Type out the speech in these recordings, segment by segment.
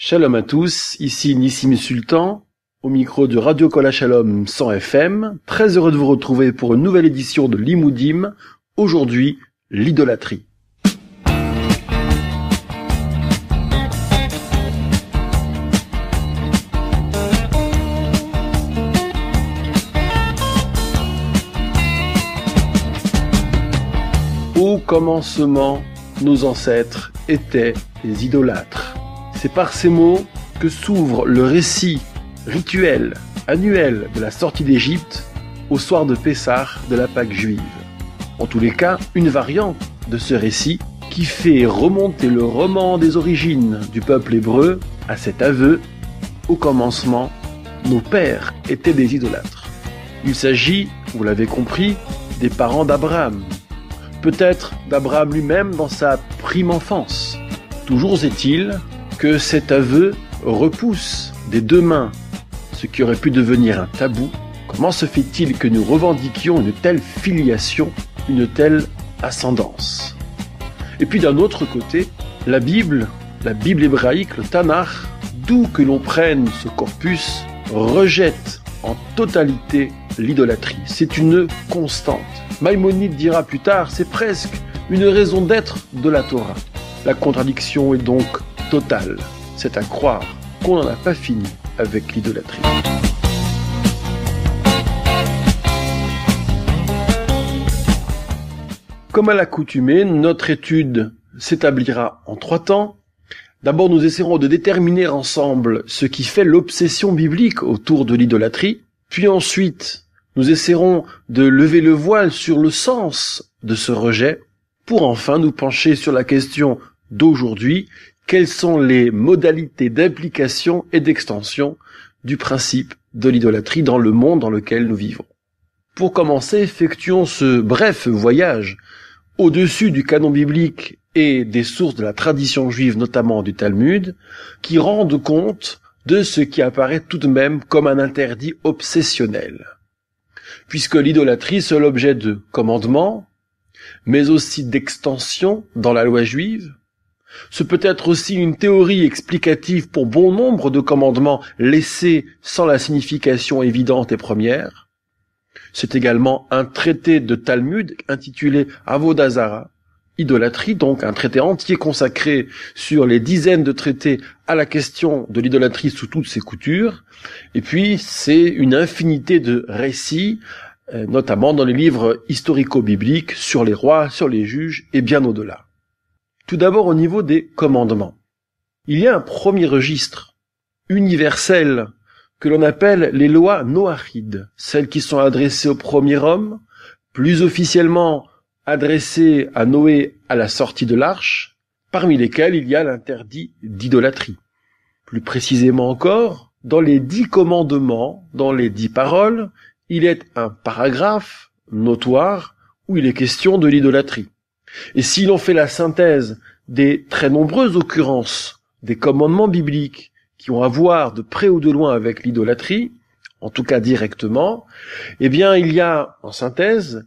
Shalom à tous, ici Nissim Sultan, au micro de Radio Kol Shalom 100 FM. Très heureux de vous retrouver pour une nouvelle édition de Limoudim. Aujourd'hui, l'idolâtrie. Au commencement, nos ancêtres étaient des idolâtres. C'est par ces mots que s'ouvre le récit rituel annuel de la sortie d'Égypte au soir de Pessah de la Pâque juive. En tous les cas, une variante de ce récit qui fait remonter le roman des origines du peuple hébreu à cet aveu: au commencement, nos pères étaient des idolâtres. Il s'agit, vous l'avez compris, des parents d'Abraham, peut-être d'Abraham lui-même dans sa prime enfance. Toujours est-il que cet aveu repousse des deux mains ce qui aurait pu devenir un tabou. Comment se fait-il que nous revendiquions une telle filiation, une telle ascendance? Et puis d'un autre côté, la Bible hébraïque, le Tanakh, d'où que l'on prenne ce corpus, rejette en totalité l'idolâtrie. C'est une constante. Maïmonide dira plus tard, c'est presque une raison d'être de la Torah. La contradiction est donc totale. C'est à croire qu'on n'en a pas fini avec l'idolâtrie. Comme à l'accoutumée, notre étude s'établira en 3 temps. D'abord, nous essaierons de déterminer ensemble ce qui fait l'obsession biblique autour de l'idolâtrie. Puis ensuite, nous essaierons de lever le voile sur le sens de ce rejet, pour enfin nous pencher sur la question d'aujourd'hui: quelles sont les modalités d'implication et d'extension du principe de l'idolâtrie dans le monde dans lequel nous vivons. Pour commencer, effectuons ce bref voyage au-dessus du canon biblique et des sources de la tradition juive, notamment du Talmud, qui rendent compte de ce qui apparaît tout de même comme un interdit obsessionnel. Puisque l'idolâtrie, c'est l'objet de commandements, mais aussi d'extension dans la loi juive. Ce peut être aussi une théorie explicative pour bon nombre de commandements laissés sans la signification évidente et première. C'est également un traité de Talmud intitulé Avodah Zara, idolâtrie, donc un traité entier consacré sur les dizaines de traités à la question de l'idolâtrie sous toutes ses coutures. Et puis, c'est une infinité de récits, notamment dans les livres historico-bibliques sur les rois, sur les juges et bien au-delà. Tout d'abord au niveau des commandements. Il y a un premier registre universel que l'on appelle les lois noachides, celles qui sont adressées au premier homme, plus officiellement adressées à Noé à la sortie de l'arche, parmi lesquelles il y a l'interdit d'idolâtrie. Plus précisément encore, dans les 10 commandements, dans les 10 paroles, il est un paragraphe notoire où il est question de l'idolâtrie. Et si l'on fait la synthèse des très nombreuses occurrences des commandements bibliques qui ont à voir de près ou de loin avec l'idolâtrie, en tout cas directement, eh bien il y a en synthèse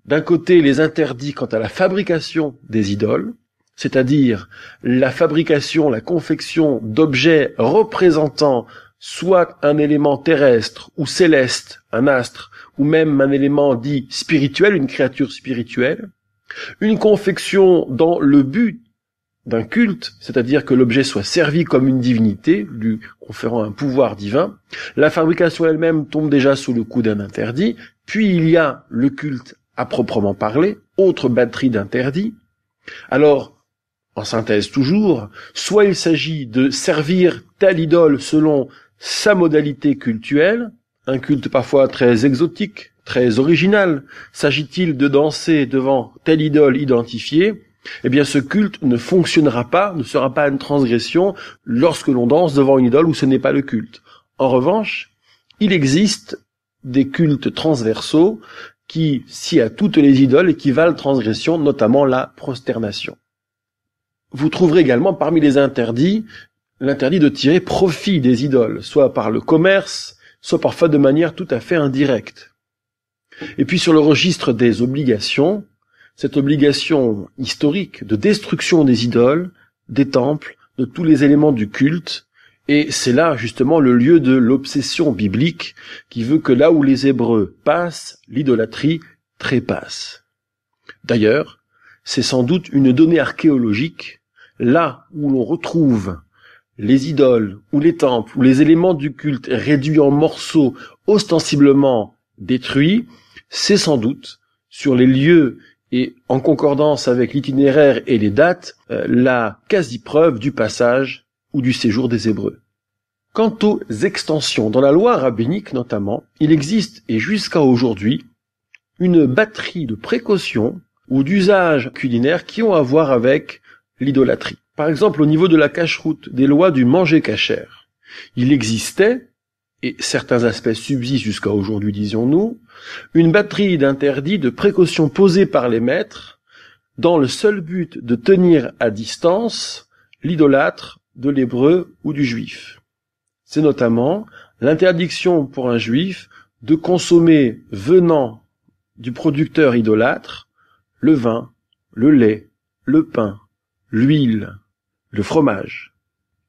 d'un côté les interdits quant à la fabrication des idoles, c'est-à-dire la fabrication, la confection d'objets représentant soit un élément terrestre ou céleste, un astre, ou même un élément dit spirituel, une créature spirituelle, une confection dans le but d'un culte, c'est-à-dire que l'objet soit servi comme une divinité, lui conférant un pouvoir divin. La fabrication elle-même tombe déjà sous le coup d'un interdit, puis il y a le culte à proprement parler, autre batterie d'interdits. Alors, en synthèse toujours, soit il s'agit de servir telle idole selon sa modalité cultuelle, un culte parfois très exotique, très original. S'agit-il de danser devant telle idole identifiée? Eh bien, ce culte ne fonctionnera pas, ne sera pas une transgression lorsque l'on danse devant une idole où ce n'est pas le culte. En revanche, il existe des cultes transversaux qui, si à toutes les idoles, équivalent transgression, notamment la prosternation. Vous trouverez également parmi les interdits l'interdit de tirer profit des idoles, soit par le commerce, soit parfois de manière tout à fait indirecte. Et puis sur le registre des obligations, cette obligation historique de destruction des idoles, des temples, de tous les éléments du culte, Et c'est là justement le lieu de l'obsession biblique qui veut que là où les Hébreux passent, l'idolâtrie trépasse. D'ailleurs, c'est sans doute une donnée archéologique, là où l'on retrouve les idoles ou les temples ou les éléments du culte réduits en morceaux ostensiblement détruits, c'est sans doute sur les lieux et en concordance avec l'itinéraire et les dates, la quasi-preuve du passage ou du séjour des Hébreux. Quant aux extensions, dans la loi rabbinique notamment, il existe, et jusqu'à aujourd'hui, une batterie de précautions ou d'usages culinaires qui ont à voir avec l'idolâtrie. Par exemple, au niveau de la cacheroute, des lois du manger cachère, il existait, et certains aspects subsistent jusqu'à aujourd'hui, disons-nous, une batterie d'interdits, de précautions posées par les maîtres, dans le seul but de tenir à distance l'idolâtre de l'hébreu ou du juif. C'est notamment l'interdiction pour un juif de consommer venant du producteur idolâtre le vin, le lait, le pain, l'huile, le fromage.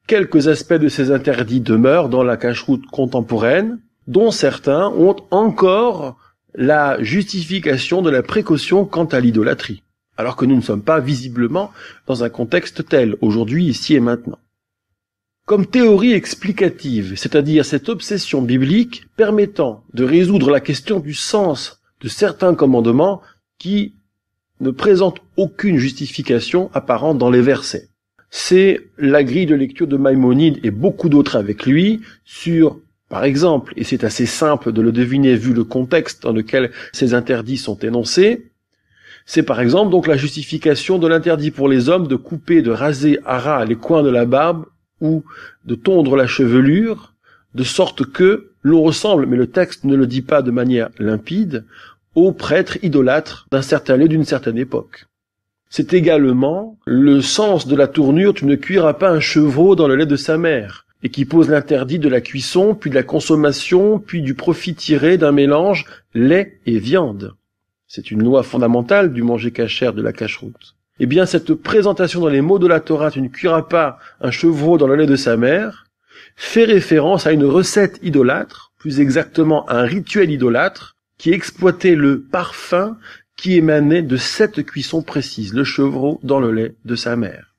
Quelques aspects de ces interdits demeurent dans la cacheroute contemporaine, dont certains ont encore la justification de la précaution quant à l'idolâtrie, alors que nous ne sommes pas visiblement dans un contexte tel, aujourd'hui, ici et maintenant. Comme théorie explicative, c'est-à-dire cette obsession biblique permettant de résoudre la question du sens de certains commandements qui ne présentent aucune justification apparente dans les versets. C'est la grille de lecture de Maïmonide et beaucoup d'autres avec lui sur, par exemple, et c'est assez simple de le deviner vu le contexte dans lequel ces interdits sont énoncés, c'est par exemple donc la justification de l'interdit pour les hommes de couper, de raser à ras les coins de la barbe ou de tondre la chevelure, de sorte que l'on ressemble, mais le texte ne le dit pas de manière limpide, aux prêtres idolâtres d'un certain lieu, d'une certaine époque. C'est également le sens de la tournure « tu ne cuiras pas un chevreau dans le lait de sa mère » et qui pose l'interdit de la cuisson, puis de la consommation, puis du profit tiré d'un mélange lait et viande. C'est une loi fondamentale du manger cachère de la cacheroute. Eh bien, cette présentation dans les mots de la Torah « tu ne cuiras pas un chevreau dans le lait de sa mère » fait référence à une recette idolâtre, plus exactement un rituel idolâtre, qui exploitait le parfum qui émanait de cette cuisson précise, le chevreau dans le lait de sa mère.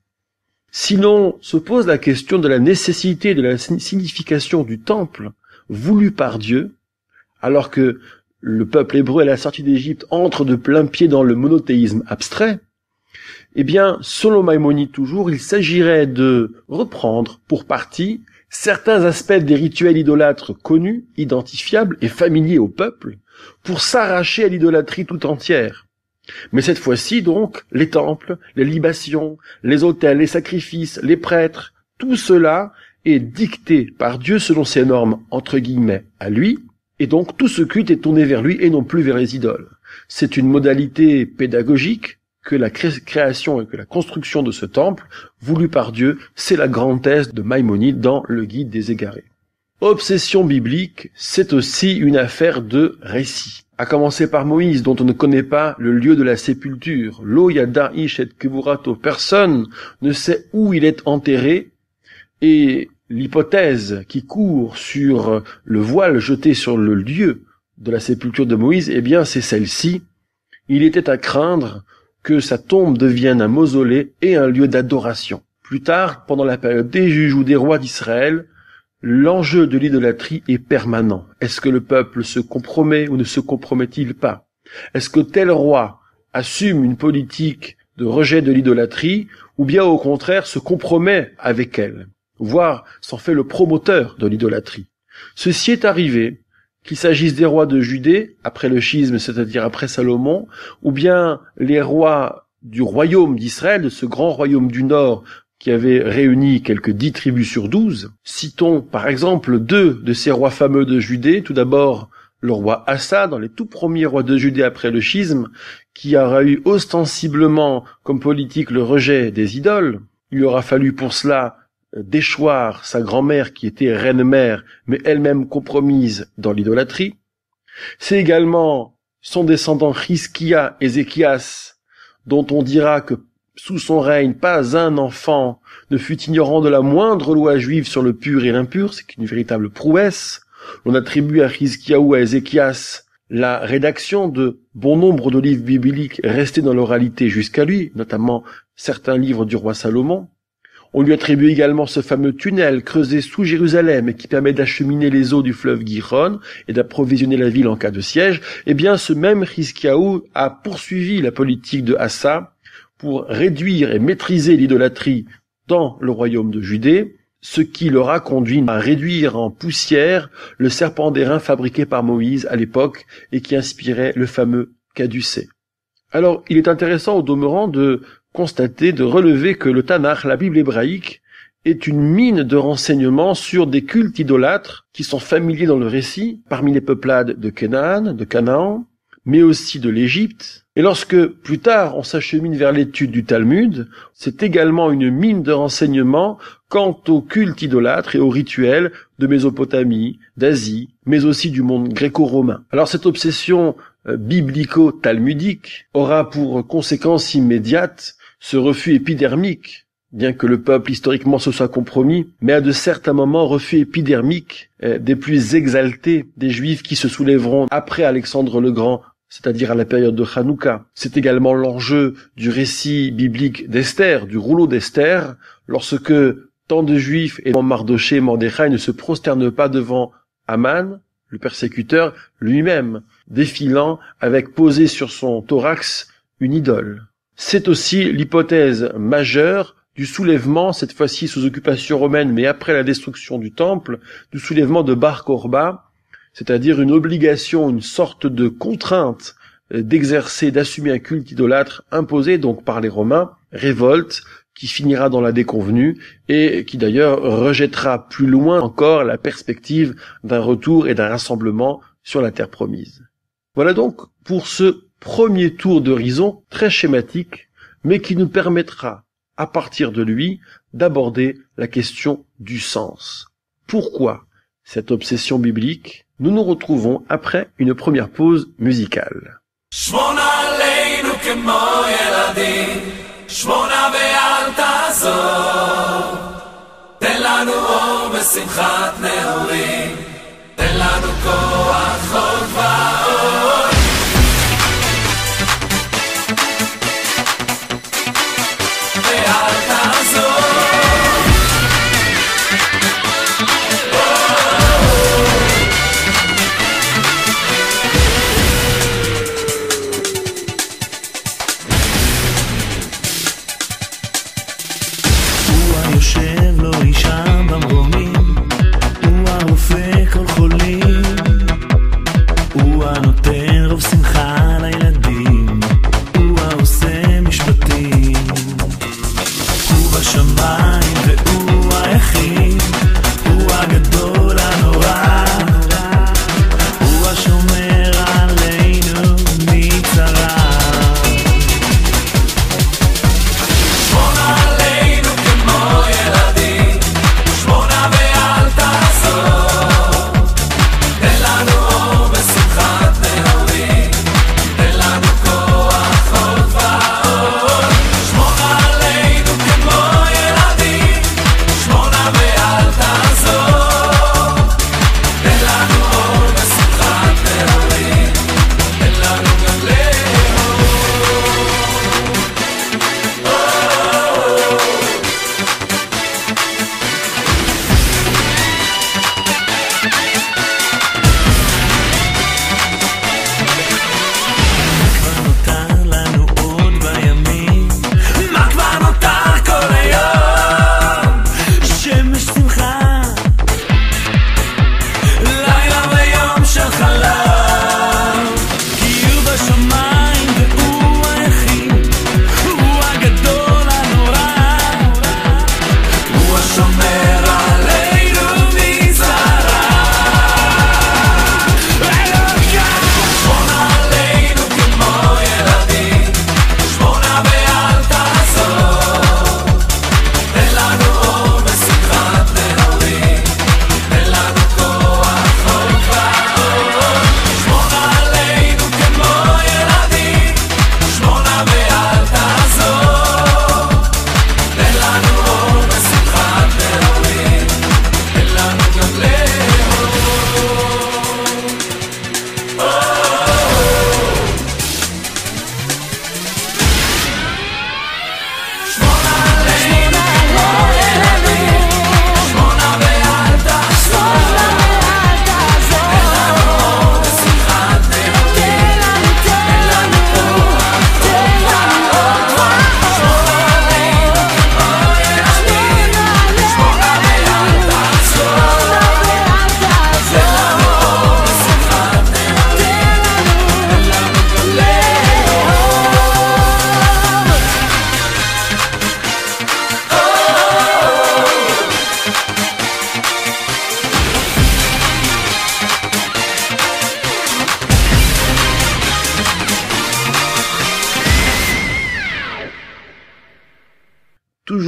Si l'on se pose la question de la nécessité de la signification du temple voulu par Dieu, alors que le peuple hébreu à la sortie d'Égypte entre de plein pied dans le monothéisme abstrait, eh bien, selon Maïmonide toujours, il s'agirait de reprendre pour partie certains aspects des rituels idolâtres connus, identifiables et familiers au peuple, pour s'arracher à l'idolâtrie tout entière. Mais cette fois-ci, donc, les temples, les libations, les autels, les sacrifices, les prêtres, tout cela est dicté par Dieu selon ses normes, entre guillemets, à lui, et donc tout ce culte est tourné vers lui et non plus vers les idoles. C'est une modalité pédagogique que la création et que la construction de ce temple, voulu par Dieu, c'est la grande thèse de Maïmonide dans le Guide des Égarés. Obsession biblique, c'est aussi une affaire de récit. À commencer par Moïse, dont on ne connaît pas le lieu de la sépulture. Lo yada ish et kevurato. Personne ne sait où il est enterré. Et l'hypothèse qui court sur le voile jeté sur le lieu de la sépulture de Moïse, eh bien, c'est celle-ci. Il était à craindre que sa tombe devienne un mausolée et un lieu d'adoration. Plus tard, pendant la période des juges ou des rois d'Israël, l'enjeu de l'idolâtrie est permanent. Est-ce que le peuple se compromet ou ne se compromet-il pas? Est-ce que tel roi assume une politique de rejet de l'idolâtrie ou bien au contraire se compromet avec elle, voire s'en fait le promoteur de l'idolâtrie? Ceci est arrivé, qu'il s'agisse des rois de Judée, après le schisme, c'est-à-dire après Salomon, ou bien les rois du royaume d'Israël, de ce grand royaume du Nord, qui avait réuni quelques 10 tribus sur 12. Citons par exemple 2 de ces rois fameux de Judée. Tout d'abord, le roi Assa, dans les tout premiers rois de Judée après le schisme, qui aura eu ostensiblement comme politique le rejet des idoles. Il aura fallu pour cela déchoir sa grand-mère qui était reine-mère, mais elle-même compromise dans l'idolâtrie. C'est également son descendant Hiskia, Ézéchias, dont on dira que sous son règne, pas un enfant ne fut ignorant de la moindre loi juive sur le pur et l'impur, c'est une véritable prouesse. On attribue à Chizkiyahu, à Ézéchias, la rédaction de bon nombre de livres bibliques restés dans l'oralité jusqu'à lui, notamment certains livres du roi Salomon. On lui attribue également ce fameux tunnel creusé sous Jérusalem et qui permet d'acheminer les eaux du fleuve Gihon et d'approvisionner la ville en cas de siège. Eh bien, ce même Chizkiyahu a poursuivi la politique de Assa pour réduire et maîtriser l'idolâtrie dans le royaume de Judée, ce qui l'aura conduit à réduire en poussière le serpent d'airain fabriqué par Moïse à l'époque et qui inspirait le fameux caducée. Alors, il est intéressant au demeurant de constater, de relever que le Tanakh, la Bible hébraïque, est une mine de renseignements sur des cultes idolâtres qui sont familiers dans le récit, parmi les peuplades de Canaan, mais aussi de l'Égypte. Et lorsque, plus tard, on s'achemine vers l'étude du Talmud, c'est également une mine de renseignements quant aux cultes idolâtres et aux rituels de Mésopotamie, d'Asie, mais aussi du monde gréco-romain. Alors cette obsession biblico-talmudique aura pour conséquence immédiate ce refus épidermique, bien que le peuple historiquement se soit compromis, mais à de certains moments refus épidermique des plus exaltés des Juifs qui se soulèveront après Alexandre le Grand, c'est-à-dire à la période de Hanouka. C'est également l'enjeu du récit biblique d'Esther, du rouleau d'Esther, lorsque tant de Juifs et Mardoché et Mordechai ne se prosternent pas devant Aman, le persécuteur lui-même, défilant avec posé sur son thorax une idole. C'est aussi l'hypothèse majeure du soulèvement, cette fois-ci sous occupation romaine, mais après la destruction du temple, du soulèvement de Bar Korba, c'est-à-dire une obligation, une sorte de contrainte d'exercer, d'assumer un culte idolâtre imposé donc par les Romains, révolte qui finira dans la déconvenue et qui d'ailleurs rejettera plus loin encore la perspective d'un retour et d'un rassemblement sur la terre promise. Voilà donc pour ce premier tour d'horizon très schématique, mais qui nous permettra, à partir de lui, d'aborder la question du sens. Pourquoi cette obsession biblique? Nous nous retrouvons après une première pause musicale. יושב לו אישה במרומים, הוא הרופא כל חולים,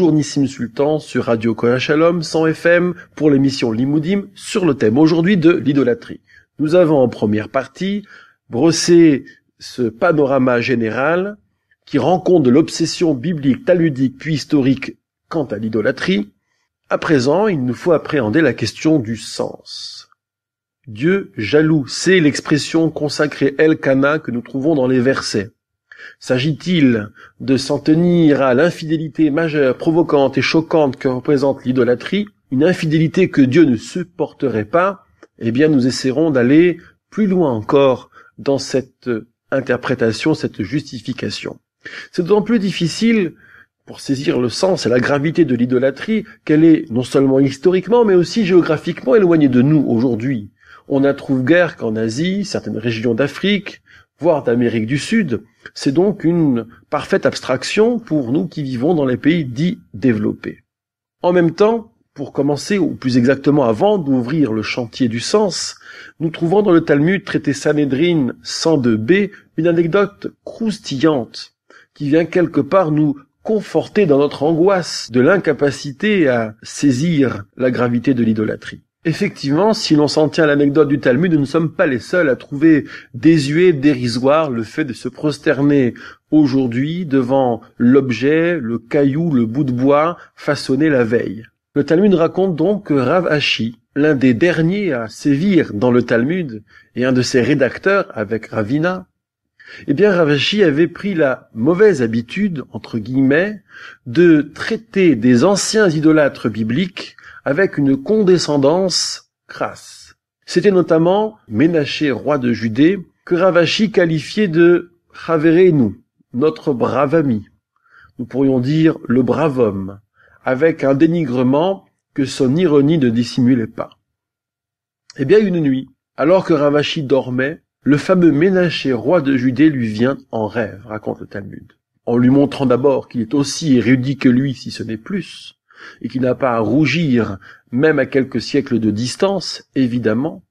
toujours Nissim Sultan sur Radio Kohen Shalom 100 FM pour l'émission Limoudim sur le thème aujourd'hui de l'idolâtrie. Nous avons en première partie brossé ce panorama général qui rend compte de l'obsession biblique, talmudique puis historique quant à l'idolâtrie. À présent, il nous faut appréhender la question du sens. Dieu jaloux, c'est l'expression consacrée Elkana que nous trouvons dans les versets. S'agit-il de s'en tenir à l'infidélité majeure, provocante et choquante que représente l'idolâtrie, une infidélité que Dieu ne supporterait pas? Eh bien, nous essaierons d'aller plus loin encore dans cette interprétation, cette justification. C'est d'autant plus difficile pour saisir le sens et la gravité de l'idolâtrie qu'elle est non seulement historiquement, mais aussi géographiquement éloignée de nous aujourd'hui. On ne trouve guère qu'en Asie, certaines régions d'Afrique, voire d'Amérique du Sud. C'est donc une parfaite abstraction pour nous qui vivons dans les pays dits développés. En même temps, pour commencer, ou plus exactement avant d'ouvrir le chantier du sens, nous trouvons dans le Talmud traité Sanhédrin 102b une anecdote croustillante qui vient quelque part nous conforter dans notre angoisse de l'incapacité à saisir la gravité de l'idolâtrie. Effectivement, si l'on s'en tient à l'anecdote du Talmud, nous ne sommes pas les seuls à trouver désuet, dérisoire le fait de se prosterner aujourd'hui devant l'objet, le caillou, le bout de bois façonné la veille. Le Talmud raconte donc que Rav Ashi, l'un des derniers à sévir dans le Talmud et un de ses rédacteurs avec Ravina, eh bien Rav Ashi avait pris la mauvaise habitude, entre guillemets, de traiter des anciens idolâtres bibliques avec une condescendance crasse. C'était notamment Ménaché, roi de Judée, que Rav Ashi qualifiait de Chaverenu, notre brave ami. Nous pourrions dire le brave homme, avec un dénigrement que son ironie ne dissimulait pas. Eh bien, une nuit, alors que Rav Ashi dormait, le fameux Ménaché, roi de Judée, lui vient en rêve, raconte le Talmud, en lui montrant d'abord qu'il est aussi érudit que lui, si ce n'est plus, et qu'il n'a pas à rougir, même à quelques siècles de distance, évidemment,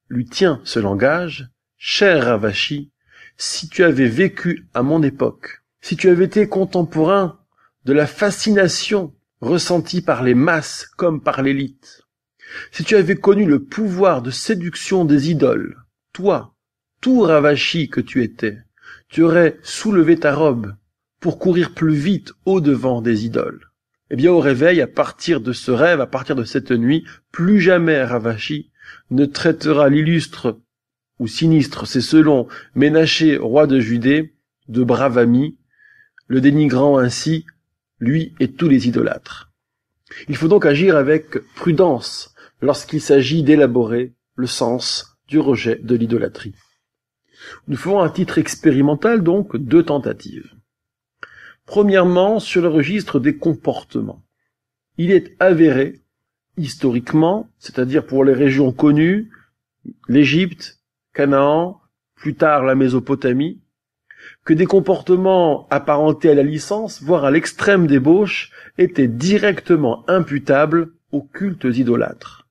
lui tient ce langage. Cher Rav Ashi, si tu avais vécu à mon époque, si tu avais été contemporain de la fascination ressentie par les masses comme par l'élite, si tu avais connu le pouvoir de séduction des idoles, toi, tout Rav Ashi que tu étais, tu aurais soulevé ta robe pour courir plus vite au-devant des idoles. Eh bien, au réveil, à partir de ce rêve, à partir de cette nuit, plus jamais Rav Ashi ne traitera l'illustre ou sinistre, c'est selon Ménaché, roi de Judée, de brave ami, le dénigrant ainsi, lui et tous les idolâtres. Il faut donc agir avec prudence lorsqu'il s'agit d'élaborer le sens du rejet de l'idolâtrie. Nous ferons à titre expérimental donc 2 tentatives. Premièrement, sur le registre des comportements. Il est avéré, historiquement, c'est-à-dire pour les régions connues, l'Égypte, Canaan, plus tard la Mésopotamie, que des comportements apparentés à la licence, voire à l'extrême débauche, étaient directement imputables aux cultes idolâtres.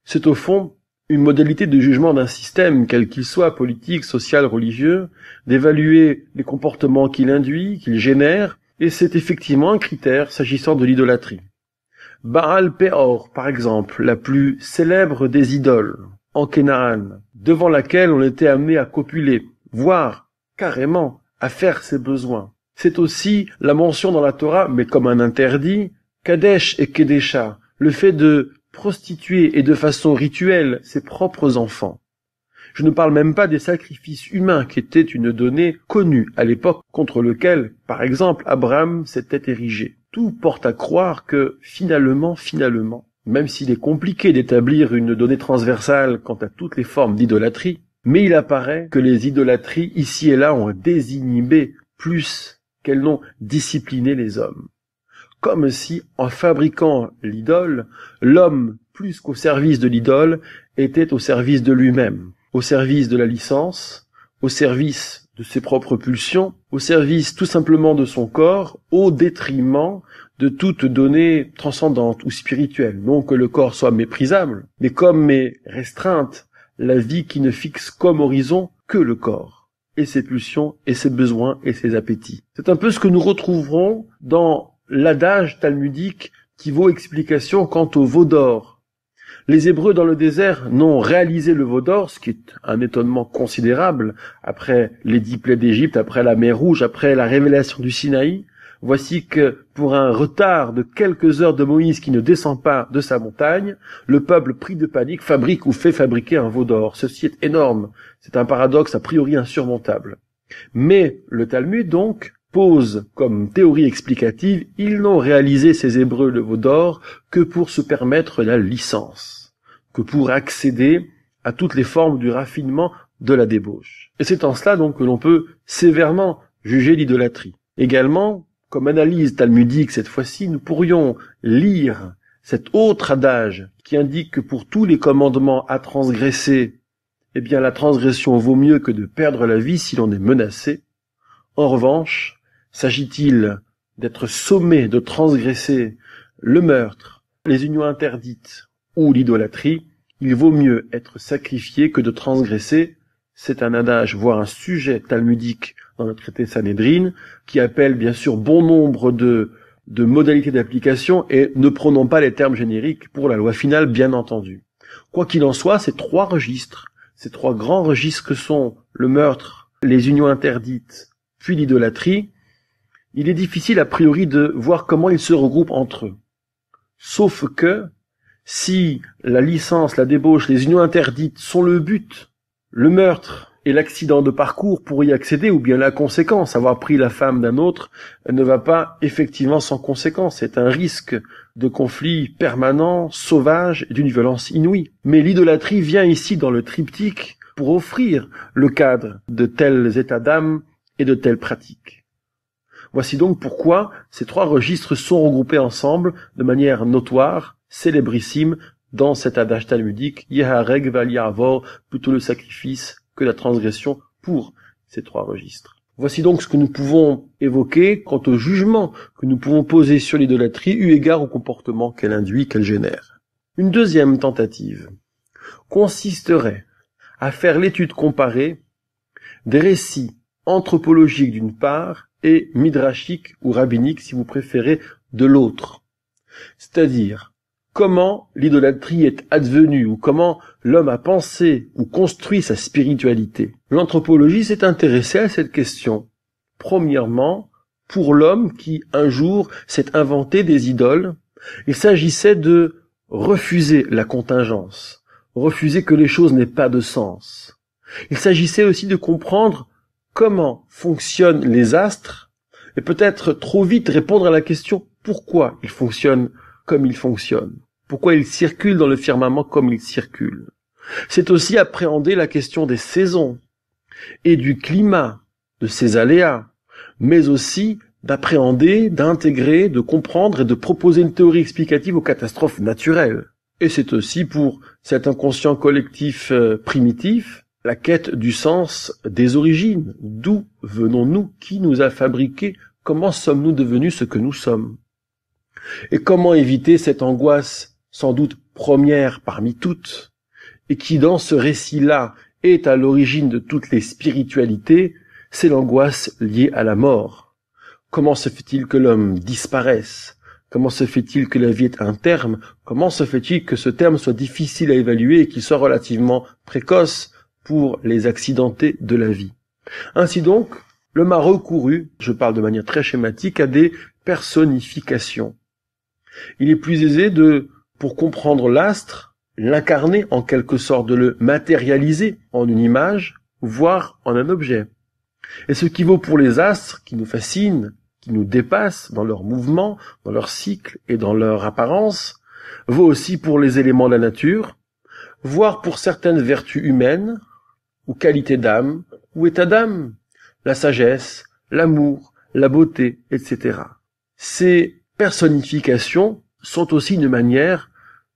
C'est au fond une modalité de jugement d'un système, quel qu'il soit, politique, social, religieux, d'évaluer les comportements qu'il induit, qu'il génère, et c'est effectivement un critère s'agissant de l'idolâtrie. Baal Peor, par exemple, la plus célèbre des idoles, en Canaan, devant laquelle on était amené à copuler, voire carrément à faire ses besoins. C'est aussi la mention dans la Torah, mais comme un interdit, Kadesh et Kedesha, le fait de prostituer et de façon rituelle ses propres enfants. Je ne parle même pas des sacrifices humains qui étaient une donnée connue à l'époque contre lequel, par exemple, Abraham s'était érigé. Tout porte à croire que finalement, même s'il est compliqué d'établir une donnée transversale quant à toutes les formes d'idolâtrie, mais il apparaît que les idolâtries ici et là ont désinhibé plus qu'elles n'ont discipliné les hommes. Comme si, en fabriquant l'idole, l'homme, plus qu'au service de l'idole, était au service de lui-même, au service de la licence, au service de ses propres pulsions, au service tout simplement de son corps, au détriment de toute donnée transcendante ou spirituelle. Non que le corps soit méprisable, mais comme est restreinte la vie qui ne fixe comme horizon que le corps, et ses pulsions, et ses besoins, et ses appétits. C'est un peu ce que nous retrouverons dans l'adage talmudique qui vaut explication quant au veau d'or. Les Hébreux dans le désert n'ont réalisé le veau d'or, ce qui est un étonnement considérable, après les 10 plaies d'Égypte, après la mer Rouge, après la révélation du Sinaï. Voici que, pour un retard de quelques heures de Moïse qui ne descend pas de sa montagne, le peuple pris de panique fabrique ou fait fabriquer un veau d'or. Ceci est énorme. C'est un paradoxe a priori insurmontable. Mais le Talmud, donc, pose comme théorie explicative, ils n'ont réalisé ces Hébreux le veau d'or que pour se permettre la licence, que pour accéder à toutes les formes du raffinement de la débauche. Et c'est en cela donc que l'on peut sévèrement juger l'idolâtrie. Également, comme analyse talmudique cette fois-ci, nous pourrions lire cet autre adage qui indique que pour tous les commandements à transgresser, eh bien la transgression vaut mieux que de perdre la vie si l'on est menacé. En revanche, s'agit-il d'être sommé de transgresser le meurtre, les unions interdites ou l'idolâtrie, il vaut mieux être sacrifié que de transgresser. C'est un adage, voire un sujet talmudique dans le traité Sanhédrin, qui appelle bien sûr bon nombre de modalités d'application, et ne prenons pas les termes génériques pour la loi finale, bien entendu. Quoi qu'il en soit, ces 3 registres, ces 3 grands registres que sont le meurtre, les unions interdites, puis l'idolâtrie, il est difficile a priori de voir comment ils se regroupent entre eux. Sauf que, si la licence, la débauche, les unions interdites sont le but, le meurtre et l'accident de parcours pour y accéder, ou bien la conséquence, avoir pris la femme d'un autre, ne va pas effectivement sans conséquence. C'est un risque de conflit permanent, sauvage et d'une violence inouïe. Mais l'idolâtrie vient ici dans le triptyque pour offrir le cadre de tels états d'âme et de telles pratiques. Voici donc pourquoi ces 3 registres sont regroupés ensemble de manière notoire, célébrissime, dans cet adage talmudique, Yehareg val Ya'avor, plutôt le sacrifice que la transgression pour ces 3 registres. Voici donc ce que nous pouvons évoquer quant au jugement que nous pouvons poser sur l'idolâtrie eu égard au comportement qu'elle induit, qu'elle génère. Une deuxième tentative consisterait à faire l'étude comparée des récits anthropologiques d'une part et midrashiques ou rabbiniques, si vous préférez, de l'autre. C'est-à-dire, comment l'idolâtrie est advenue ou comment l'homme a pensé ou construit sa spiritualité. L'anthropologie s'est intéressée à cette question. Premièrement, pour l'homme qui, un jour, s'est inventé des idoles, il s'agissait de refuser la contingence, refuser que les choses n'aient pas de sens. Il s'agissait aussi de comprendre comment fonctionnent les astres et peut-être trop vite répondre à la question pourquoi ils fonctionnent comme ils fonctionnent, pourquoi ils circulent dans le firmament comme ils circulent. C'est aussi appréhender la question des saisons et du climat, de ses aléas, mais aussi d'appréhender, d'intégrer, de comprendre et de proposer une théorie explicative aux catastrophes naturelles. Et c'est aussi pour cet inconscient collectif primitif la quête du sens des origines. D'où venons-nous? Qui nous a fabriqués? Comment sommes-nous devenus ce que nous sommes? Et comment éviter cette angoisse sans doute première parmi toutes, et qui dans ce récit-là est à l'origine de toutes les spiritualités, c'est l'angoisse liée à la mort. Comment se fait-il que l'homme disparaisse? Comment se fait-il que la vie ait un terme? Comment se fait-il que ce terme soit difficile à évaluer et qu'il soit relativement précoce pour les accidentés de la vie? Ainsi donc, l'homme a recouru, je parle de manière très schématique, à des personnifications. Il est plus aisé pour comprendre l'astre, l'incarner en quelque sorte, de le matérialiser en une image, voire en un objet. Et ce qui vaut pour les astres, qui nous fascinent, qui nous dépassent dans leur mouvement, dans leur cycle et dans leur apparence, vaut aussi pour les éléments de la nature, voire pour certaines vertus humaines, ou qualités d'âme, ou état d'âme, la sagesse, l'amour, la beauté, etc. Ces personnifications sont aussi une manière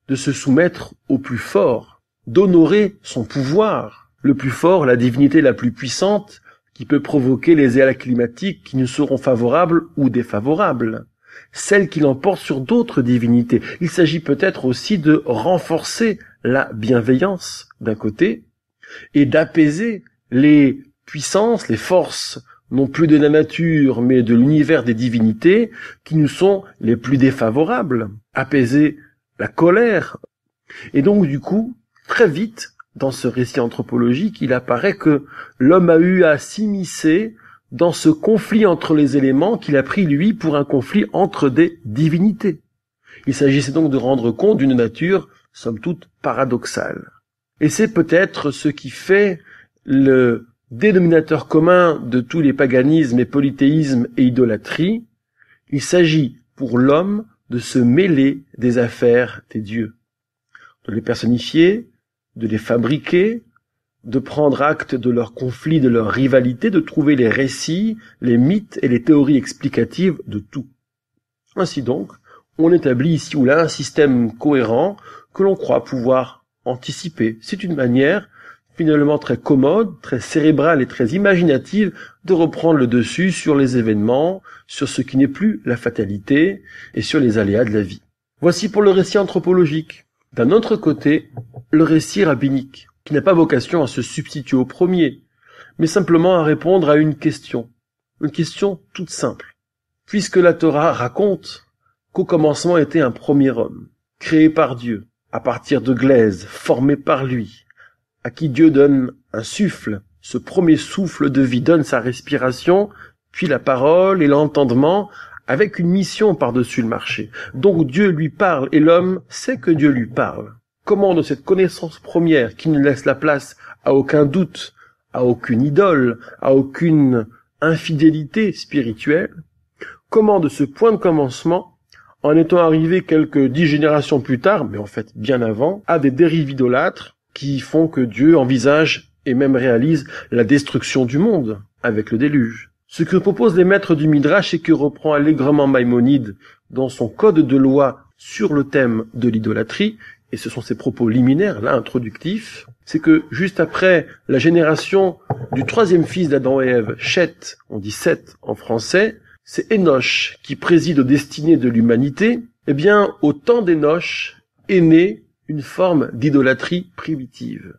de se soumettre au plus fort, d'honorer son pouvoir. Le plus fort, la divinité la plus puissante, qui peut provoquer les aléas climatiques qui nous seront favorables ou défavorables, celle qui l'emporte sur d'autres divinités. Il s'agit peut-être aussi de renforcer la bienveillance d'un côté et d'apaiser les puissances, les forces non plus de la nature, mais de l'univers des divinités, qui nous sont les plus défavorables, apaiser la colère. Et donc, du coup, très vite, dans ce récit anthropologique, il apparaît que l'homme a eu à s'immiscer dans ce conflit entre les éléments qu'il a pris, lui, pour un conflit entre des divinités. Il s'agissait donc de rendre compte d'une nature, somme toute, paradoxale. Et c'est peut-être ce qui fait le dénominateur commun de tous les paganismes et polythéismes et idolâtries. Il s'agit pour l'homme de se mêler des affaires des dieux, de les personnifier, de les fabriquer, de prendre acte de leurs conflits, de leur rivalité, de trouver les récits, les mythes et les théories explicatives de tout. Ainsi donc, on établit ici ou là un système cohérent que l'on croit pouvoir anticiper. C'est une manière finalement très commode, très cérébrale et très imaginative de reprendre le dessus sur les événements, sur ce qui n'est plus la fatalité et sur les aléas de la vie. Voici pour le récit anthropologique. D'un autre côté, le récit rabbinique, qui n'a pas vocation à se substituer au premier, mais simplement à répondre à une question toute simple. Puisque la Torah raconte qu'au commencement était un premier homme, créé par Dieu, à partir de glaise, formé par lui, à qui Dieu donne un souffle, ce premier souffle de vie donne sa respiration, puis la parole et l'entendement, avec une mission par-dessus le marché. Donc Dieu lui parle, et l'homme sait que Dieu lui parle. Comment de cette connaissance première qui ne laisse la place à aucun doute, à aucune idole, à aucune infidélité spirituelle, comment de ce point de commencement, en étant arrivé quelques 10 générations plus tard, mais en fait bien avant, à des dérives idolâtres qui font que Dieu envisage et même réalise la destruction du monde avec le déluge. Ce que proposent les maîtres du Midrash et que reprend allègrement Maïmonide dans son code de loi sur le thème de l'idolâtrie, et ce sont ses propos liminaires, là, introductifs, c'est que juste après la génération du troisième fils d'Adam et Ève, Shet, on dit Seth en français, c'est Enoch qui préside aux destinées de l'humanité. Eh bien, au temps d'Enoch est née une forme d'idolâtrie primitive.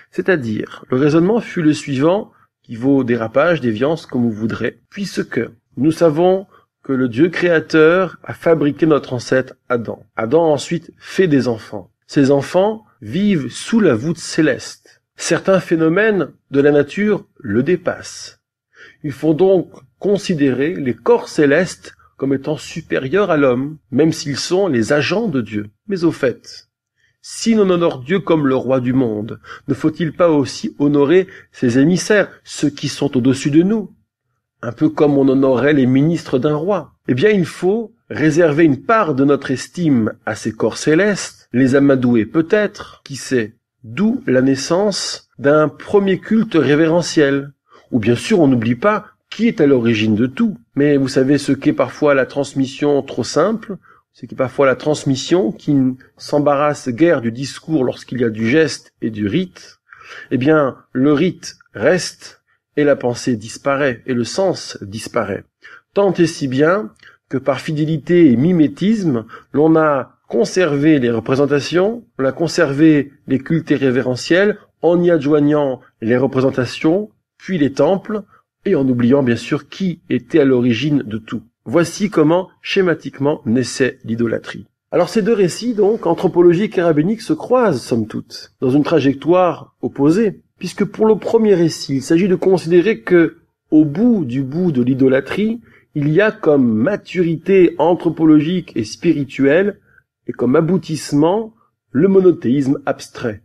C'est-à-dire, le raisonnement fut le suivant, qui vaut dérapage, déviance, comme vous voudrez, puisque nous savons que le Dieu créateur a fabriqué notre ancêtre Adam. Adam a ensuite fait des enfants. Ces enfants vivent sous la voûte céleste. Certains phénomènes de la nature le dépassent. Il faut donc considérer les corps célestes comme étant supérieurs à l'homme, même s'ils sont les agents de Dieu. Mais au fait, si l'on honore Dieu comme le roi du monde, ne faut-il pas aussi honorer ses émissaires, ceux qui sont au-dessus de nous, un peu comme on honorerait les ministres d'un roi? Eh bien, il faut réserver une part de notre estime à ces corps célestes, les amadouer peut-être, qui sait, d'où la naissance d'un premier culte révérentiel. Ou bien sûr, on n'oublie pas qui est à l'origine de tout. Mais vous savez ce qu'est parfois la transmission trop simple, c'est que parfois la transmission qui ne s'embarrasse guère du discours lorsqu'il y a du geste et du rite, eh bien, le rite reste et la pensée disparaît et le sens disparaît. Tant et si bien que par fidélité et mimétisme, l'on a conservé les représentations, on a conservé les cultes révérentiels en y adjoignant les représentations, puis les temples, et en oubliant bien sûr qui était à l'origine de tout. Voici comment, schématiquement, naissait l'idolâtrie. Alors ces deux récits, donc, anthropologiques et rabbiniques, se croisent, somme toute, dans une trajectoire opposée, puisque pour le premier récit, il s'agit de considérer que, au bout de l'idolâtrie, il y a comme maturité anthropologique et spirituelle, et comme aboutissement, le monothéisme abstrait.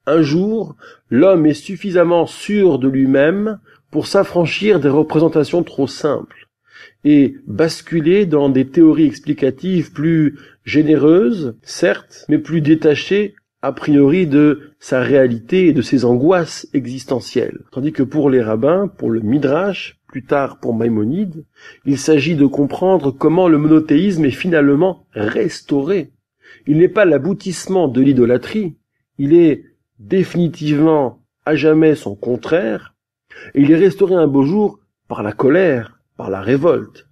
Un jour, l'homme est suffisamment sûr de lui-même pour s'affranchir des représentations trop simples et basculer dans des théories explicatives plus généreuses, certes, mais plus détachées a priori de sa réalité et de ses angoisses existentielles. Tandis que pour les rabbins, pour le Midrash, plus tard pour Maïmonide, il s'agit de comprendre comment le monothéisme est finalement restauré. Il n'est pas l'aboutissement de l'idolâtrie, il est définitivement à jamais son contraire, et il est restauré un beau jour par la colère, par la révolte.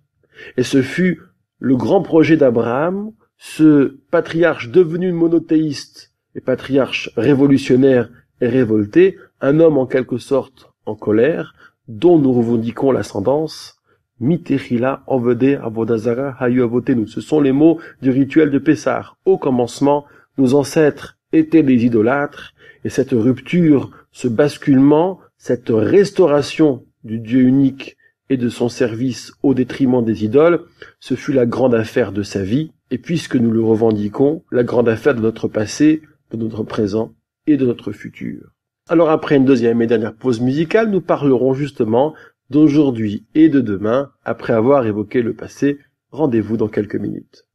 Et ce fut le grand projet d'Abraham, ce patriarche devenu monothéiste et patriarche révolutionnaire et révolté, un homme en quelque sorte en colère, dont nous revendiquons l'ascendance, Mitechila Ovede Avodazara Hayu Avotenu. Ce sont les mots du rituel de Pessah. Au commencement, nos ancêtres étaient des idolâtres, et cette rupture, ce basculement, cette restauration du Dieu unique et de son service au détriment des idoles, ce fut la grande affaire de sa vie, et puisque nous le revendiquons, la grande affaire de notre passé, de notre présent et de notre futur. Alors après une deuxième et dernière pause musicale, nous parlerons justement d'aujourd'hui et de demain. Après avoir évoqué le passé, rendez-vous dans quelques minutes.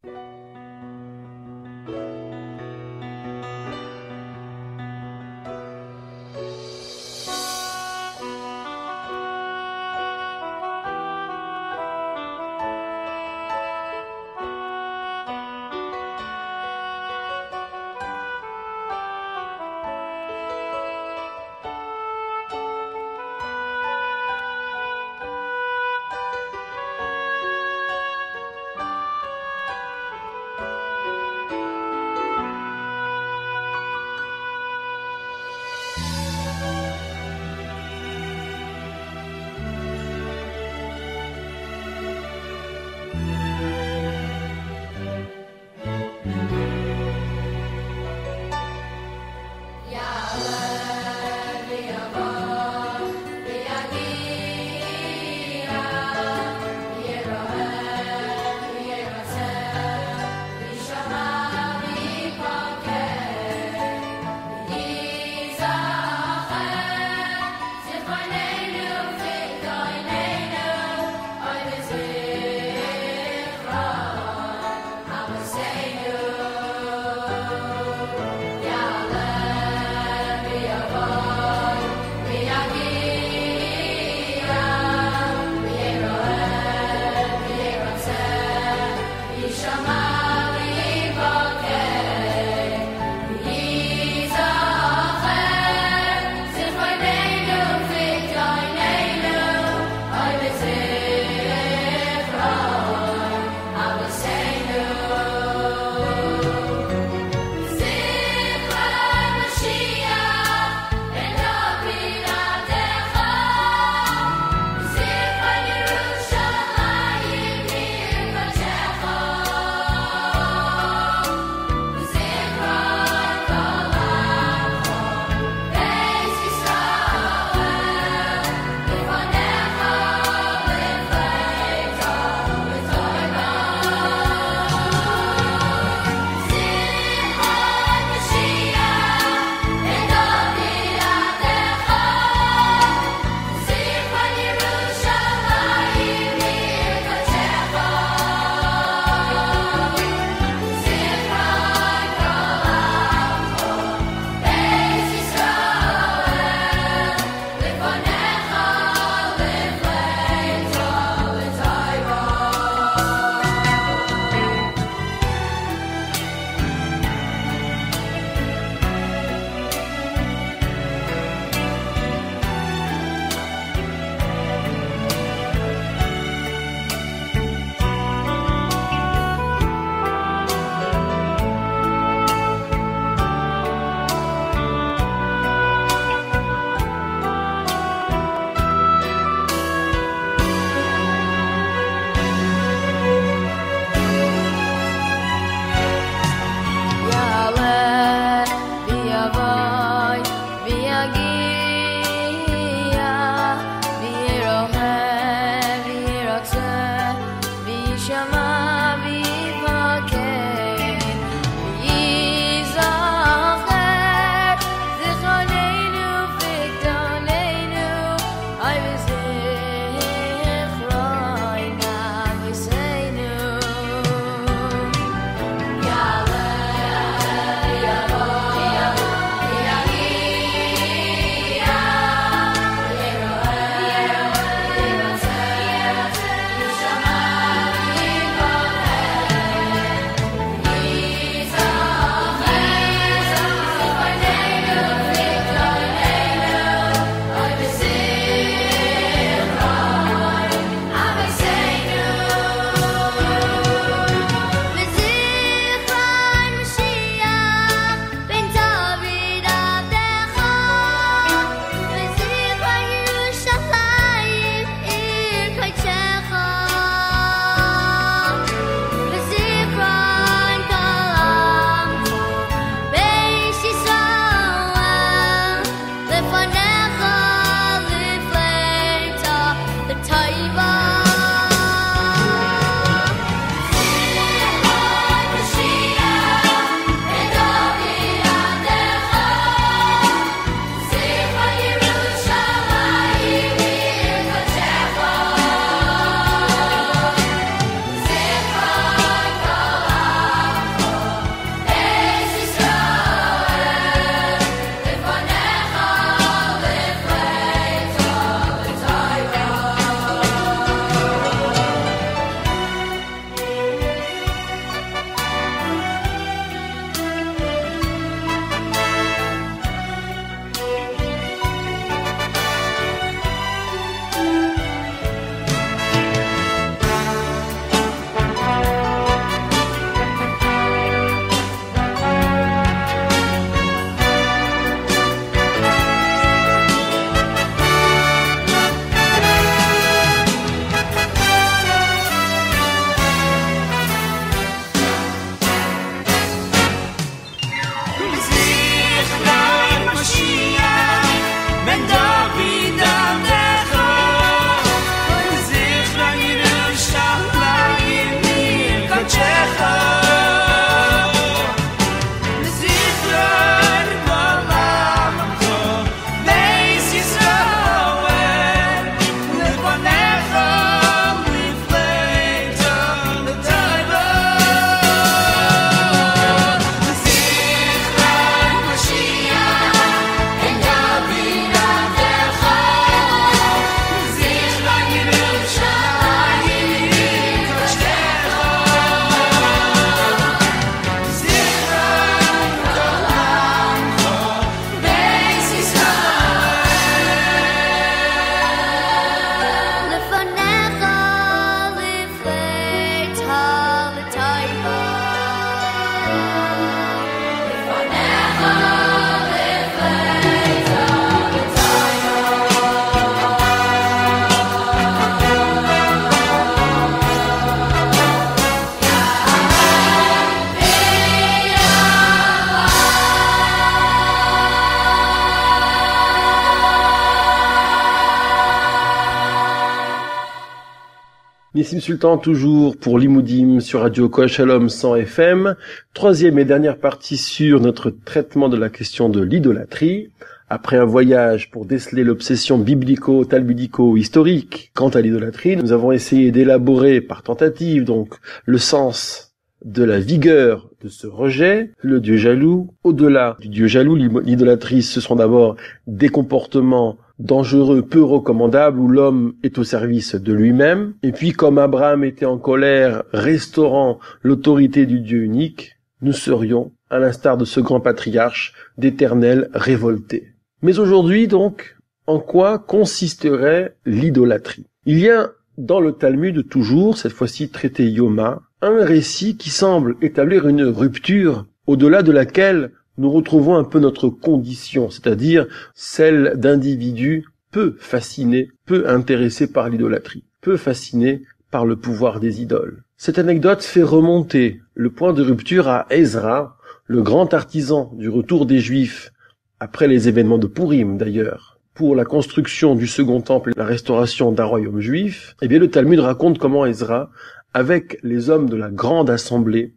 Nissim Sultan toujours pour Limoudim sur Radio Kol Shalom 100 FM. Troisième et dernière partie sur notre traitement de la question de l'idolâtrie. Après un voyage pour déceler l'obsession biblico-talmudico-historique quant à l'idolâtrie, nous avons essayé d'élaborer par tentative donc le sens de la vigueur de ce rejet, le Dieu jaloux. Au-delà du Dieu jaloux, l'idolâtrie, ce sont d'abord des comportements dangereux, peu recommandables, où l'homme est au service de lui-même. Et puis, comme Abraham était en colère, restaurant l'autorité du Dieu unique, nous serions, à l'instar de ce grand patriarche, d'éternels révoltés. Mais aujourd'hui, donc, en quoi consisterait l'idolâtrie? Il y a dans le Talmud toujours, cette fois-ci traité Yoma, un récit qui semble établir une rupture au-delà de laquelle nous retrouvons un peu notre condition, c'est-à-dire celle d'individus peu fascinés, peu intéressés par l'idolâtrie, peu fascinés par le pouvoir des idoles. Cette anecdote fait remonter le point de rupture à Ezra, le grand artisan du retour des Juifs, après les événements de Purim d'ailleurs, pour la construction du second temple et la restauration d'un royaume juif. Eh bien, le Talmud raconte comment Ezra, avec les hommes de la grande assemblée,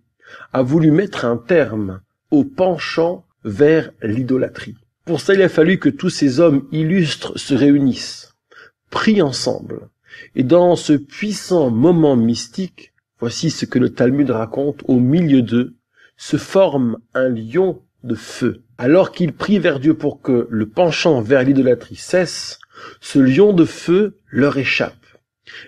a voulu mettre un terme au penchant vers l'idolâtrie. Pour ça, il a fallu que tous ces hommes illustres se réunissent, prient ensemble, et dans ce puissant moment mystique, voici ce que le Talmud raconte, au milieu d'eux, se forme un lion de feu. Alors qu'ils prient vers Dieu pour que le penchant vers l'idolâtrie cesse, ce lion de feu leur échappe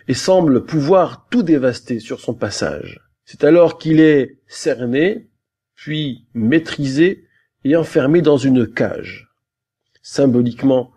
et semble pouvoir tout dévaster sur son passage. C'est alors qu'il est cerné, puis maîtrisé et enfermé dans une cage. Symboliquement,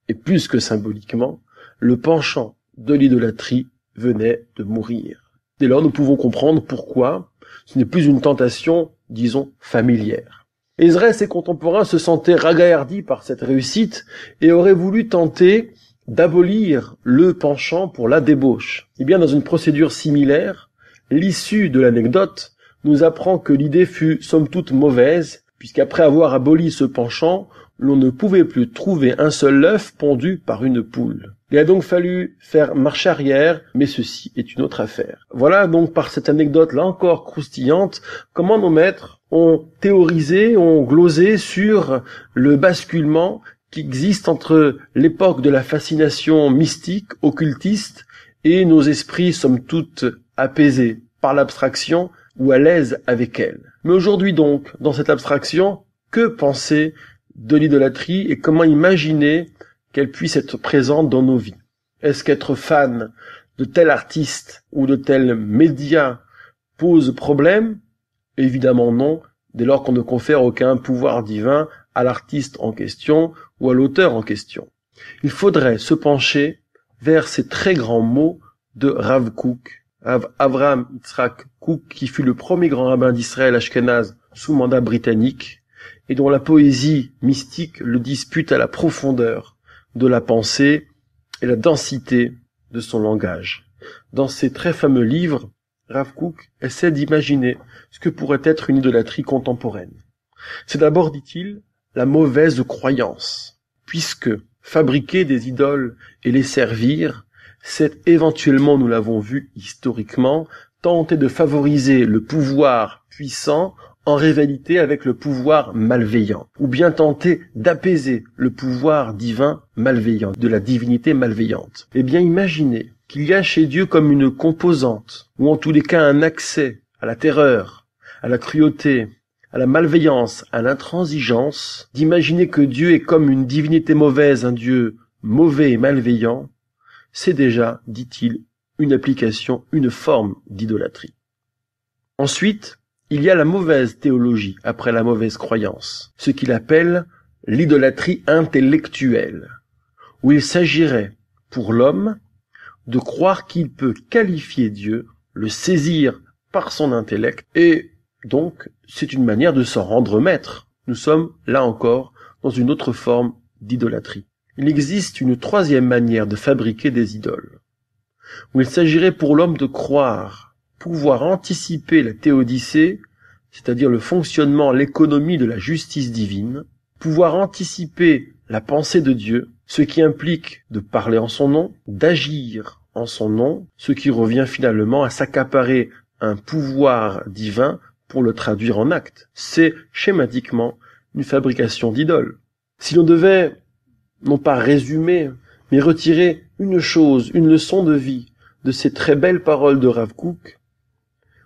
et plus que symboliquement, le penchant de l'idolâtrie venait de mourir. Dès lors, nous pouvons comprendre pourquoi ce n'est plus une tentation, disons, familière. Ezra et ses contemporains se sentaient ragaillardis par cette réussite et auraient voulu tenter d'abolir le penchant pour la débauche. Et bien, dans une procédure similaire, l'issue de l'anecdote nous apprend que l'idée fut somme toute mauvaise, puisqu'après avoir aboli ce penchant, l'on ne pouvait plus trouver un seul œuf pondu par une poule. Il a donc fallu faire marche arrière, mais ceci est une autre affaire. Voilà donc par cette anecdote là encore croustillante, comment nos maîtres ont théorisé, ont glosé sur le basculement qui existe entre l'époque de la fascination mystique, occultiste, et nos esprits somme toute apaisés par l'abstraction ou à l'aise avec elle. Mais aujourd'hui donc, dans cette abstraction, que penser de l'idolâtrie et comment imaginer qu'elle puisse être présente dans nos vies? Est-ce qu'être fan de tel artiste ou de tel média pose problème? Évidemment non, dès lors qu'on ne confère aucun pouvoir divin à l'artiste en question ou à l'auteur en question. Il faudrait se pencher vers ces très grands mots de Rav Kook, Avraham Yitzhak Kook, qui fut le premier grand rabbin d'Israël ashkénaze sous mandat britannique, et dont la poésie mystique le dispute à la profondeur de la pensée et la densité de son langage. Dans ses très fameux livres, Rav Kook essaie d'imaginer ce que pourrait être une idolâtrie contemporaine. C'est d'abord, dit-il, la mauvaise croyance, puisque fabriquer des idoles et les servir, c'est éventuellement, nous l'avons vu historiquement, tenter de favoriser le pouvoir puissant en rivalité avec le pouvoir malveillant, ou bien tenter d'apaiser le pouvoir divin malveillant, de la divinité malveillante. Eh bien, imaginez qu'il y a chez Dieu comme une composante, ou en tous les cas un accès à la terreur, à la cruauté, à la malveillance, à l'intransigeance, d'imaginer que Dieu est comme une divinité mauvaise, un Dieu mauvais et malveillant, c'est déjà, dit-il, une application, une forme d'idolâtrie. Ensuite, il y a la mauvaise théologie après la mauvaise croyance, ce qu'il appelle l'idolâtrie intellectuelle, où il s'agirait pour l'homme de croire qu'il peut qualifier Dieu, le saisir par son intellect, et donc c'est une manière de s'en rendre maître. Nous sommes, là encore, dans une autre forme d'idolâtrie. Il existe une troisième manière de fabriquer des idoles, où il s'agirait pour l'homme de croire pouvoir anticiper la théodicée, c'est-à-dire le fonctionnement, l'économie de la justice divine, pouvoir anticiper la pensée de Dieu, ce qui implique de parler en son nom, d'agir en son nom, ce qui revient finalement à s'accaparer un pouvoir divin pour le traduire en actes. C'est schématiquement une fabrication d'idoles. Si l'on devait, non pas résumer, mais retirer une chose, une leçon de vie de ces très belles paroles de Rav Kook,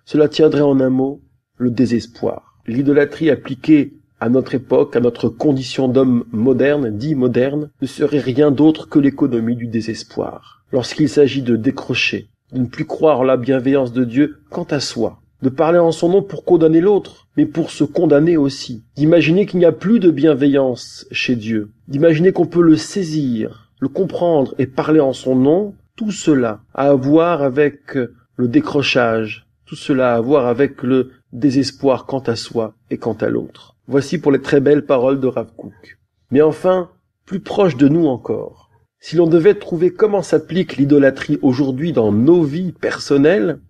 cela tiendrait en un mot, le désespoir. L'idolâtrie appliquée à notre époque, à notre condition d'homme moderne, dit moderne, ne serait rien d'autre que l'économie du désespoir. Lorsqu'il s'agit de décrocher, de ne plus croire en la bienveillance de Dieu quant à soi, de parler en son nom pour condamner l'autre, mais pour se condamner aussi, d'imaginer qu'il n'y a plus de bienveillance chez Dieu, d'imaginer qu'on peut le saisir, le comprendre et parler en son nom, tout cela a à voir avec le décrochage, tout cela a à voir avec le désespoir quant à soi et quant à l'autre. Voici pour les très belles paroles de Rav Kook. Mais enfin, plus proche de nous encore, si l'on devait trouver comment s'applique l'idolâtrie aujourd'hui dans nos vies personnelles,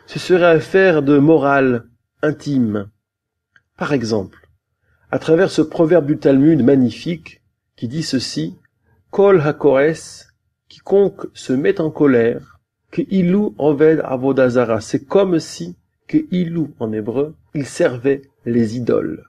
ce serait affaire de morale intime. Par exemple, à travers ce proverbe du Talmud magnifique qui dit ceci, « Kol hakores » quiconque se met en colère, que ilou oved avodah zara, c'est comme si, que ilou en hébreu, il servait les idoles.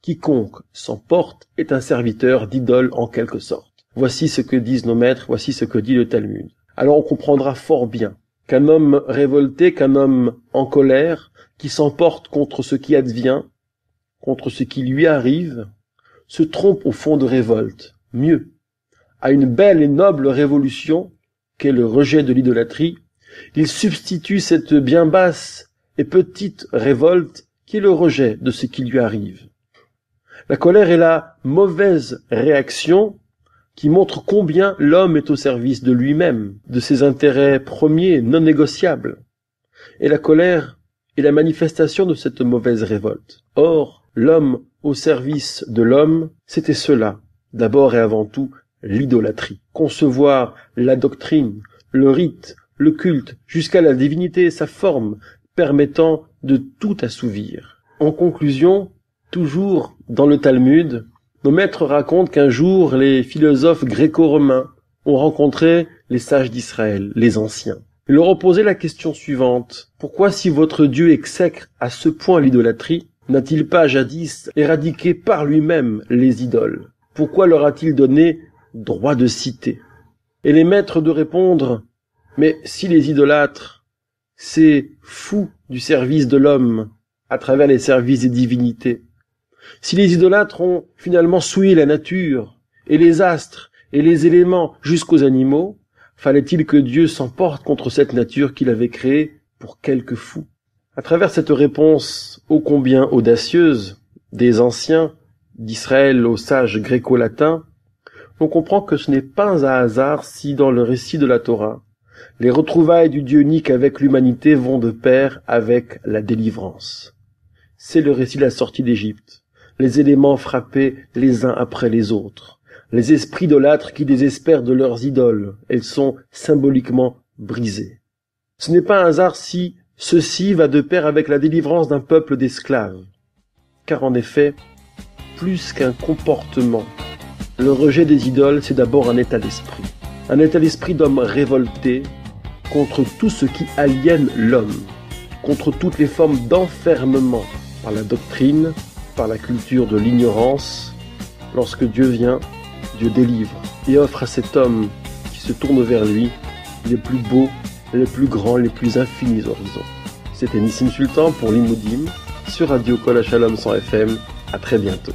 Quiconque s'emporte est un serviteur d'idole en quelque sorte. Voici ce que disent nos maîtres, voici ce que dit le Talmud. Alors on comprendra fort bien qu'un homme révolté, qu'un homme en colère, qui s'emporte contre ce qui advient, contre ce qui lui arrive, se trompe au fond de révolte. Mieux, à une belle et noble révolution, qu'est le rejet de l'idolâtrie, il substitue cette bien basse et petite révolte qui est le rejet de ce qui lui arrive. La colère est la mauvaise réaction qui montre combien l'homme est au service de lui-même, de ses intérêts premiers non négociables. Et la colère est la manifestation de cette mauvaise révolte. Or, l'homme au service de l'homme, c'était cela, d'abord et avant tout, l'idolâtrie. Concevoir la doctrine, le rite, le culte, jusqu'à la divinité et sa forme, permettant de tout assouvir. En conclusion, toujours dans le Talmud, nos maîtres racontent qu'un jour, les philosophes gréco-romains ont rencontré les sages d'Israël, les anciens. Ils leur ont posé la question suivante. Pourquoi, si votre Dieu exècre à ce point l'idolâtrie, n'a-t-il pas jadis éradiqué par lui-même les idoles? Pourquoi leur a-t-il donné droit de cité? Et les maîtres de répondre, mais si les idolâtres, c'est fou du service de l'homme à travers les services des divinités, si les idolâtres ont finalement souillé la nature, et les astres, et les éléments jusqu'aux animaux, fallait-il que Dieu s'emporte contre cette nature qu'il avait créée pour quelque fou? À travers cette réponse ô combien audacieuse des anciens d'Israël aux sages gréco-latins, on comprend que ce n'est pas un hasard si dans le récit de la Torah, les retrouvailles du Dieu unique avec l'humanité vont de pair avec la délivrance. C'est le récit de la sortie d'Égypte. Les éléments frappés les uns après les autres, les esprits idolâtres qui désespèrent de leurs idoles, elles sont symboliquement brisées. Ce n'est pas un hasard si ceci va de pair avec la délivrance d'un peuple d'esclaves, car en effet, plus qu'un comportement, le rejet des idoles, c'est d'abord un état d'esprit d'homme révolté contre tout ce qui aliène l'homme, contre toutes les formes d'enfermement par la doctrine, par la culture de l'ignorance. Lorsque Dieu vient, Dieu délivre et offre à cet homme qui se tourne vers lui les plus beaux, les plus grands, les plus infinis horizons. C'était Nissim Sultan pour l'Imoudim sur Radio Kol HaShalom 100 FM. À très bientôt.